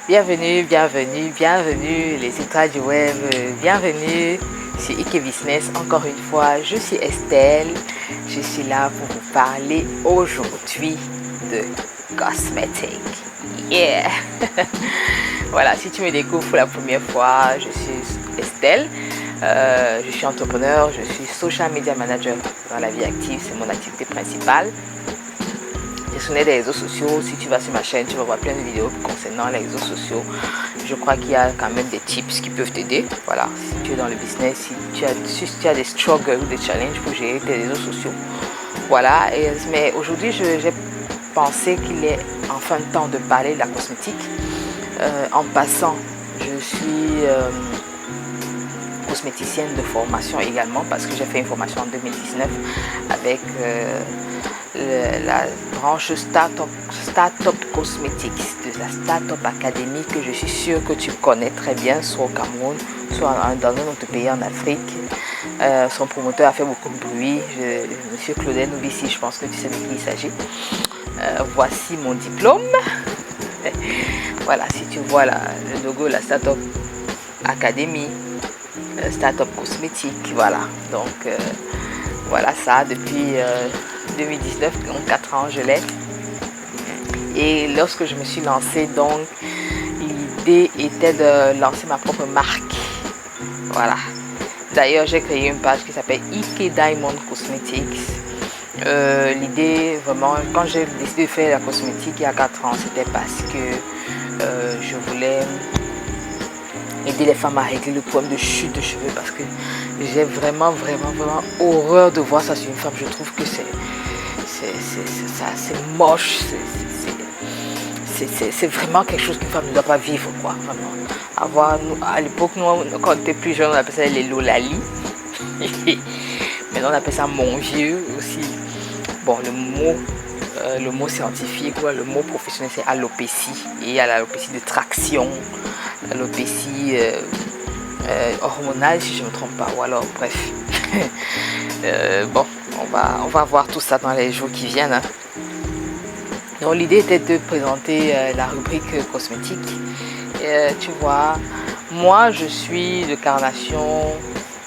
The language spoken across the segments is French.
Bienvenue, bienvenue, bienvenue les étoiles du web, bienvenue sur Ike Business. Encore une fois, je suis Estelle. Je suis là pour vous parler aujourd'hui de cosmétiques. Yeah! Voilà, si tu me découvres pour la première fois, je suis Estelle. Je suis entrepreneur, je suis social media manager dans la vie active, c'est mon activité principale. Gestionnaire des réseaux sociaux, si tu vas sur ma chaîne, tu vas voir plein de vidéos concernant les réseaux sociaux. Je crois qu'il y a quand même des tips qui peuvent t'aider. Voilà, si tu es dans le business, si tu as des struggles ou des challenges pour gérer tes réseaux sociaux. Voilà, mais aujourd'hui, j'ai pensé qu'il est enfin temps de parler de la cosmétique. En passant, je suis cosméticienne de formation également parce que j'ai fait une formation en 2019 avec la branche Startup Cosmetics de la Startup Academy que je suis sûre que tu connais très bien, soit au Cameroun, soit dans un autre pays en Afrique. Son promoteur a fait beaucoup de bruit, Monsieur Claudel Novici, je pense que tu sais de qui il s'agit. Voici mon diplôme. Voilà, si tu vois le logo de la Startup Academy, Startup Cosmétique, voilà. Donc voilà ça depuis 2019, donc 4 ans je l'ai. Et lorsque je me suis lancée, donc l'idée était de lancer ma propre marque. Voilà. D'ailleurs, j'ai créé une page qui s'appelle Ike Diamond Cosmetics. L'idée, vraiment, quand j'ai décidé de faire la cosmétique il y a 4 ans, c'était parce que je voulais aider les femmes à régler le problème de chute de cheveux, parce que j'ai vraiment horreur de voir ça sur une femme. Je trouve que c'est moche, c'est vraiment quelque chose qu'une femme ne doit pas vivre, quoi. Vraiment. À l'époque, nous, quand on était plus jeune, on appelait ça les lolali. Maintenant, on appelle ça mon vieux aussi. Bon, le mot scientifique, quoi, le mot professionnel, c'est alopécie. Et il y a l'alopécie de traction, l'alopécie hormonale, si je ne me trompe pas, ou alors, bref. Bon, on va voir tout ça dans les jours qui viennent. Hein. Donc, l'idée était de présenter la rubrique cosmétique. Tu vois, moi, je suis de carnation,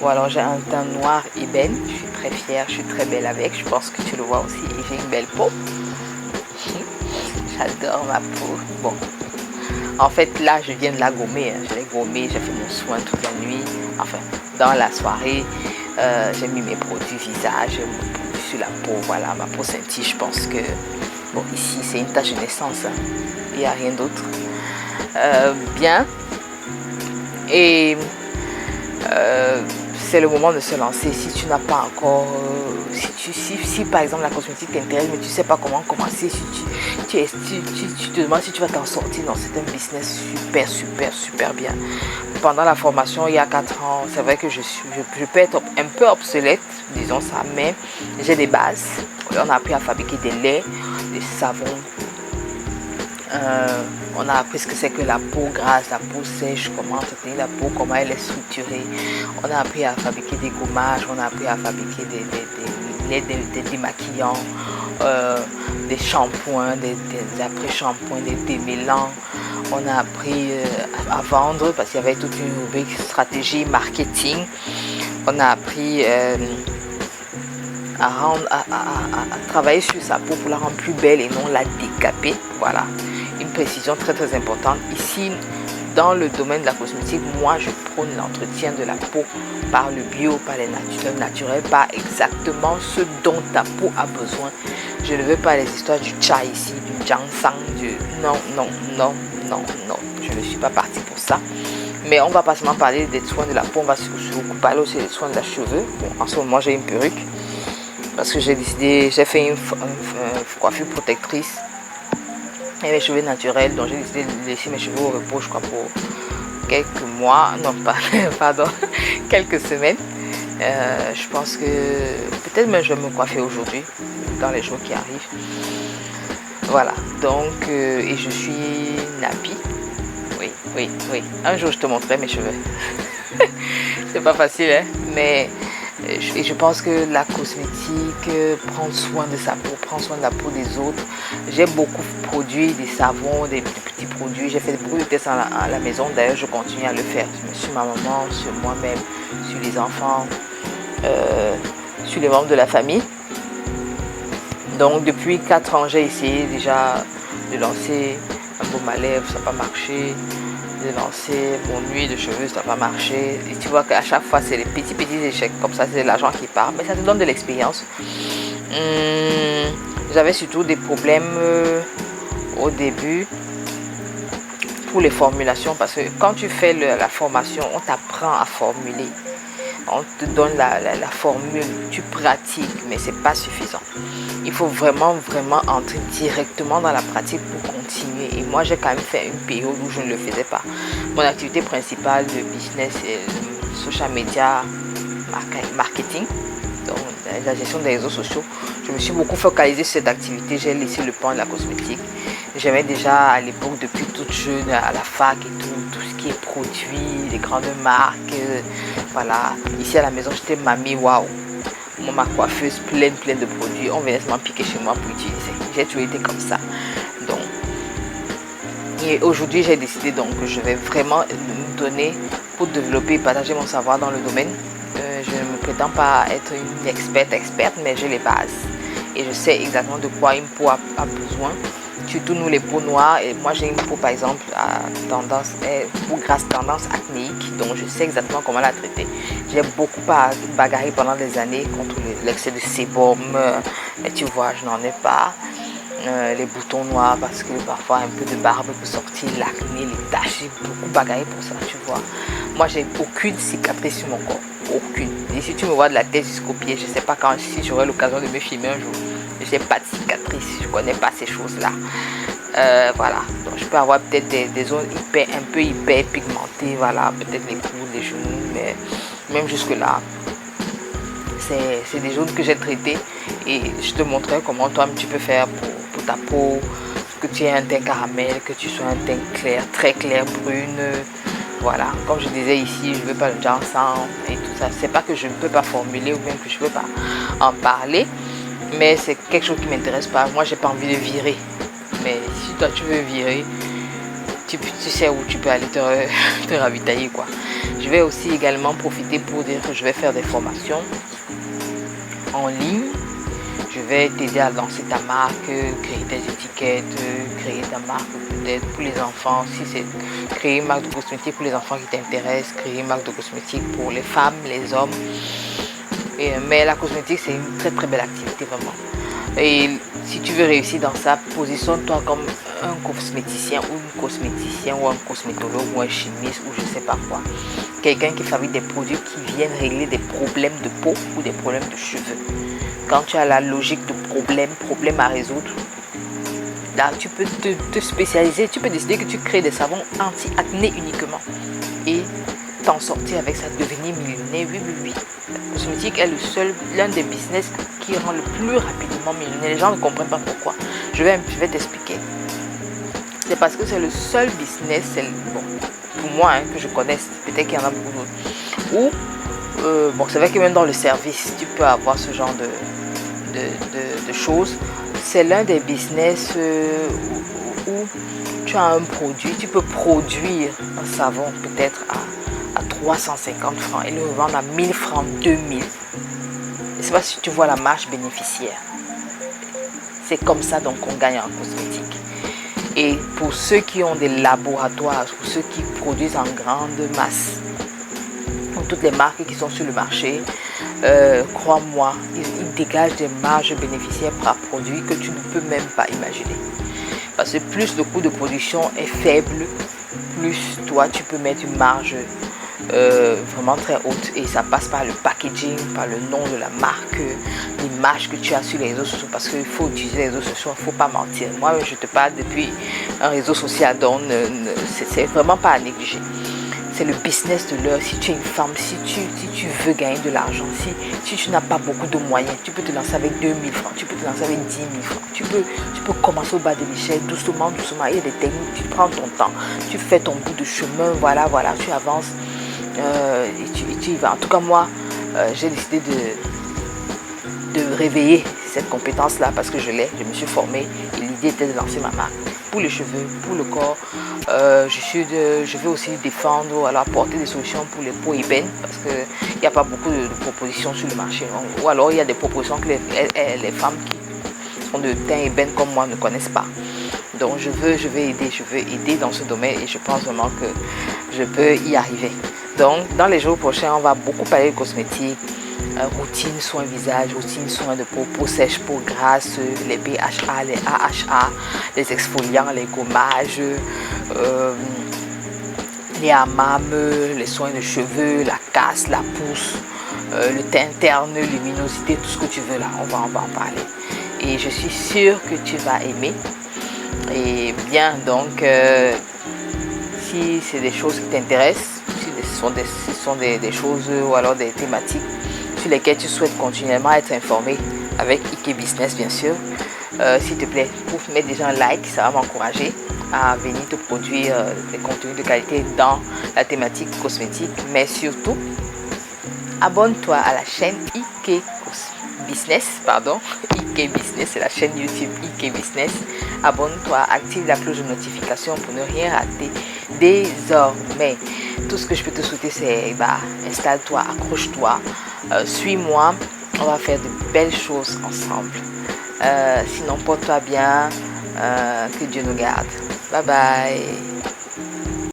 ou alors j'ai un teint noir ébène. Je suis très fière, je suis très belle avec. Je pense que tu le vois aussi. Et j'ai une belle peau. J'adore ma peau. Bon, en fait, là, je viens de la gommer. Hein. Je l'ai gommée, j'ai fait mon soin toute la nuit. Enfin, dans la soirée, j'ai mis mes produits visage, mon produit sur la peau. Voilà, ma peau scintille. Je pense que, bon, ici, c'est une tache de naissance. Hein. Il n'y a rien d'autre. Bien. Et c'est le moment de se lancer. Si tu n'as pas encore, si par exemple la cosmétique t'intéresse, mais tu ne sais pas comment commencer, si tu te demandes si tu vas t'en sortir, non, c'est un business super bien. Pendant la formation, il y a 4 ans, c'est vrai que je peux être un peu obsolète, disons ça, mais j'ai des bases. On a appris à fabriquer des laits, des savons. On a appris ce que c'est que la peau grasse, la peau sèche, comment entretenir la peau, comment elle est structurée. On a appris à fabriquer des gommages, on a appris à fabriquer des démaquillants, des shampoings, des après-shampoings, des démêlants. On a appris à vendre parce qu'il y avait toute une rubrique stratégie marketing. On a appris à travailler sur sa peau pour la rendre plus belle et non la décaper. Voilà, une précision très importante. Ici, dans le domaine de la cosmétique, moi je prône l'entretien de la peau par le bio, par les naturels, par exactement ce dont ta peau a besoin. Je ne veux pas les histoires du chai ici, du ginseng, non. Je ne suis pas partie pour ça. Mais on va pas seulement parler des soins de la peau, on va parler aussi des soins de la cheveux. Bon, en ce moment, j'ai une perruque parce que j'ai fait une coiffure protectrice et mes cheveux naturels, donc j'ai décidé de laisser mes cheveux au repos, je crois, pour quelques mois, non pas, pardon, quelques semaines. Je pense que peut-être même je vais me coiffer aujourd'hui, dans les jours qui arrivent. Voilà, donc, et je suis nappie. Oui. Un jour, je te montrerai mes cheveux. C'est pas facile, hein, mais Et je pense que la cosmétique, prendre soin de sa peau, prendre soin de la peau des autres. J'ai beaucoup de produits, des savons, des petits produits. J'ai fait beaucoup de tests à la maison. D'ailleurs, je continue à le faire sur ma maman, sur moi-même, sur les enfants, sur les membres de la famille. Donc, depuis 4 ans, j'ai essayé déjà de lancer un baume à lèvres, ça n'a pas marché. De lancer mon huile de cheveux, ça n'a pas marché. Et tu vois qu'à chaque fois, c'est les petits échecs. Comme ça, c'est l'argent qui part. Mais ça te donne de l'expérience. J'avais surtout des problèmes au début pour les formulations. Parce que quand tu fais la formation, on t'apprend à formuler. On te donne la formule, tu pratiques, mais c'est pas suffisant. Il faut vraiment entrer directement dans la pratique pour continuer. Et moi, j'ai quand même fait une période où je ne le faisais pas. Mon activité principale de business est social media marketing, donc la gestion des réseaux sociaux. Je me suis beaucoup focalisée sur cette activité. J'ai laissé le pan de la cosmétique. J'aimais déjà à l'époque, depuis toute jeune, à la fac et tout ce qui est produits, les grandes marques. Voilà. Ici à la maison, j'étais mamie, waouh. Ma coiffeuse pleine de produits. On venait seulement piquer chez moi pour utiliser. J'ai toujours été comme ça. Donc, et aujourd'hui, j'ai décidé donc que je vais vraiment me donner pour développer et partager mon savoir dans le domaine. Je ne me prétends pas être une experte, mais j'ai les bases. Et je sais exactement de quoi une peau a besoin. Surtout nous les peaux noires. Et moi j'ai une peau par exemple à tendance, peau grasse tendance acnéique. Donc je sais exactement comment la traiter. J'ai beaucoup bagarré pendant des années contre l'excès de sébum. Et tu vois, je n'en ai pas. Les boutons noirs parce que parfois un peu de barbe peut sortir, l'acné, les taches. J'ai beaucoup bagarré pour ça, tu vois. Moi j'ai aucune cicatrice sur mon corps. Aucune. Et si tu me vois de la tête jusqu'au pied, je ne sais pas quand si j'aurai l'occasion de me filmer un jour. Je n'ai pas de cicatrice, je ne connais pas ces choses-là. Voilà. Donc je peux avoir peut-être des zones un peu hyper pigmentées, voilà, peut-être les coudes, les genoux, mais même jusque-là, c'est des zones que j'ai traitées et je te montrerai comment toi tu peux faire pour ta peau, que tu aies un teint caramel, que tu sois un teint clair, très clair, brune. Voilà, comme je disais ici, je ne veux pas le dire ensemble et tout ça. C'est pas que je ne peux pas formuler ou même que je ne peux pas en parler, mais c'est quelque chose qui ne m'intéresse pas. Moi, j'ai pas envie de virer. Mais si toi, tu veux virer, tu sais où tu peux aller te ravitailler, quoi. Je vais aussi également profiter pour dire que je vais faire des formations en ligne. Je vais t'aider à lancer ta marque, créer tes étiquettes, créer ta marque peut-être pour les enfants. Si c'est créer une marque de cosmétique pour les enfants qui t'intéressent, créer une marque de cosmétique pour les femmes, les hommes. Mais la cosmétique, c'est une très belle activité vraiment. Et si tu veux réussir dans ça, positionne-toi comme un cosméticien ou une cosméticienne ou un cosmétologue ou un chimiste ou je ne sais pas quoi. Quelqu'un qui fabrique des produits qui viennent régler des problèmes de peau ou des problèmes de cheveux. Quand tu as la logique de problème à résoudre, là tu peux te spécialiser, tu peux décider que tu crées des savons anti-acné uniquement et t'en sortir avec ça, devenir millionnaire. Oui. La cosmétique est l'un des business qui rend le plus rapidement millionnaire. Les gens ne comprennent pas pourquoi. Je vais t'expliquer. C'est parce que c'est le seul business, bon, pour moi que je connaisse, peut-être qu'il y en a beaucoup d'autres. Ou bon, c'est vrai que même dans le service, tu peux avoir ce genre de choses. C'est l'un des business où tu as un produit, tu peux produire un savon peut-être à 350 francs et le revendre à 1000 francs, 2000. Je ne sais pas si tu vois la marge bénéficiaire. C'est comme ça donc qu'on gagne en cosmétique. Et pour ceux qui ont des laboratoires, pour ceux qui produisent en grande masse, toutes les marques qui sont sur le marché, crois-moi, ils dégagent des marges bénéficiaires par produit que tu ne peux même pas imaginer. Parce que plus le coût de production est faible, plus toi tu peux mettre une marge vraiment très haute et ça passe par le packaging, par le nom de la marque, l'image que tu as sur les réseaux sociaux parce qu'il faut utiliser les réseaux sociaux, il ne faut pas mentir. Moi je te parle depuis un réseau social donc c'est vraiment pas à négliger. C'est le business de l'heure. Si tu es une femme, si tu veux gagner de l'argent, si tu n'as pas beaucoup de moyens, tu peux te lancer avec 2000 francs, tu peux te lancer avec 10 000 francs. Tu peux commencer au bas de l'échelle, doucement. Il y a des techniques, tu prends ton temps, tu fais ton bout de chemin, voilà, tu avances et tu y vas. En tout cas, moi, j'ai décidé de réveiller cette compétence-là parce que je me suis formée et l'idée était de lancer ma marque pour les cheveux, pour le corps. Je vais aussi défendre ou alors apporter des solutions pour les peaux ébènes parce qu'il n'y a pas beaucoup de propositions sur le marché. Ou alors il y a des propositions que les femmes qui sont de teint ébène comme moi ne connaissent pas. Donc je veux aider dans ce domaine et je pense vraiment que je peux y arriver. Donc dans les jours prochains, on va beaucoup parler de cosmétiques, routine, soins visage, routine, soins de peau sèche, peau grasse, les BHA, les AHA, les exfoliants, les gommages, les hammams, les soins de cheveux, la casse, la pousse, le teint terne, luminosité, tout ce que tu veux là, on va en parler. Et je suis sûre que tu vas aimer. Et bien, donc, si c'est des choses qui t'intéressent, si ce sont des choses ou alors des thématiques sur lesquelles tu souhaites continuellement être informé avec IK Business, bien sûr, s'il te plaît, pour mettre déjà un like, ça va m'encourager à venir te produire des contenus de qualité dans la thématique cosmétique, mais surtout, abonne-toi à la chaîne IK Business, IK Business, c'est la chaîne YouTube IK Business. Abonne-toi, active la cloche de notification pour ne rien rater. Désormais, tout ce que je peux te souhaiter, c'est installe-toi, accroche-toi, suis-moi, on va faire de belles choses ensemble. Sinon, porte-toi bien, que Dieu nous garde. Bye bye.